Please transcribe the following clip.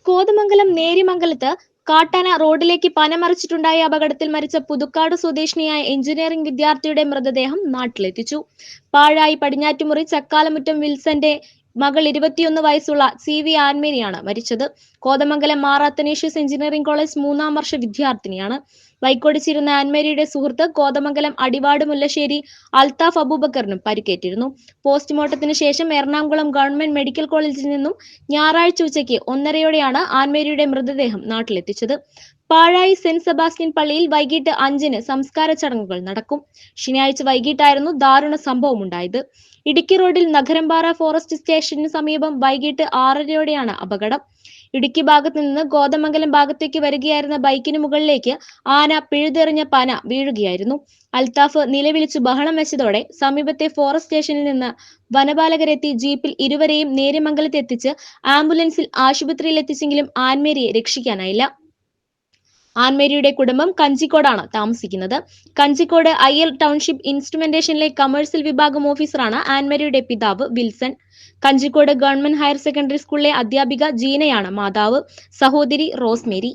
കോതമംഗലം നേര്യമംഗലത്ത് കാട്ടാന റോഡിലേക്ക് പനമറിച്ചിട്ടുണ്ടായ അപകടത്തിൽ മരിച്ച പുതുക്കാട് സ്വദേശിനിയായ എഞ്ചിനീയറിംഗ് വിദ്യാർത്ഥിയുടെ മൃതദേഹം നാട്ടിലെത്തിച്ചു. പാഴായി പടിഞ്ഞാറ്റുമുറി ചക്കാലമുറ്റം വിൽസന്റെ മകൾ 21 വയസ്സുള്ള CV ആൻമേരിയാണ് മരിച്ചത്. കോതമംഗലം മാർ അത്തനേഷ്യസ് എഞ്ചിനീയറിംഗ് കോളേജ് 3ാം വർഷ വിദ്യാർത്ഥിനിയാണ്. ബൈക്കോടിച്ചിരുന്ന ആൻമേരിയുടെ സുഹൃത്ത് കോതമംഗലം അടിവാട് മുല്ലശ്ശേരി അൽത്താഫ് അബൂബക്കറിനും പരിക്കേറ്റിരുന്നു. പോസ്റ്റ്മോർട്ടത്തിന് ശേഷം എറണാകുളം ഗവൺമെന്റ് മെഡിക്കൽ കോളേജിൽ നിന്നും ഞായറാഴ്ച ഉച്ചയ്ക്ക് 1:30യോടെയാണ് ആൻമേരിയുടെ മൃതദേഹം നാട്ടിലെത്തിച്ചത്. പാഴായി സെന്റ് സെബാസ്റ്റ്യൻ പള്ളിയിൽ വൈകിട്ട് 5-ന് സംസ്കാര ചടങ്ങുകൾ നടക്കും. ശനിയാഴ്ച വൈകിട്ടായിരുന്നു ദാരുണ സംഭവമുണ്ടായത്. ഇടുക്കി റോഡിൽ നഗരംപാറ ഫോറസ്റ്റ് സ്റ്റേഷന് സമീപം വൈകിട്ട് 6:30യോടെയാണ് അപകടം. ഇടുക്കി ഭാഗത്തു നിന്ന് കോതമംഗലം ഭാഗത്തേക്ക് വരികയായിരുന്ന ബൈക്കിന് മുകളിലേക്ക് ആന പിഴുതെറിഞ്ഞ പന വീഴുകയായിരുന്നു. അൽത്താഫ് നിലവിളിച്ചു ബഹളം വെച്ചതോടെ സമീപത്തെ ഫോറസ്റ്റ് സ്റ്റേഷനിൽ നിന്ന് വനപാലകരെത്തി ജീപ്പിൽ ഇരുവരെയും നേര്യമംഗലത്ത് എത്തിച്ച് ആംബുലൻസിൽ ആശുപത്രിയിൽ എത്തിച്ചെങ്കിലും ആൻമേരിയെ രക്ഷിക്കാനായില്ല. ആൻമേരിയുടെ കുടുംബം കഞ്ചിക്കോടാണ് താമസിക്കുന്നത്. കഞ്ചിക്കോട് IL ടൗൺഷിപ്പ് ഇൻസ്ട്രുമെന്റേഷനിലെ കമേഴ്സ്യൽ വിഭാഗം ഓഫീസറാണ് ആൻമേരിയുടെ പിതാവ് Wilson. Kanjikode government higher secondary സ്കൂളിലെ അധ്യാപിക ജീനയാണ് മാതാവ്. സഹോദരി റോസ്മേരി.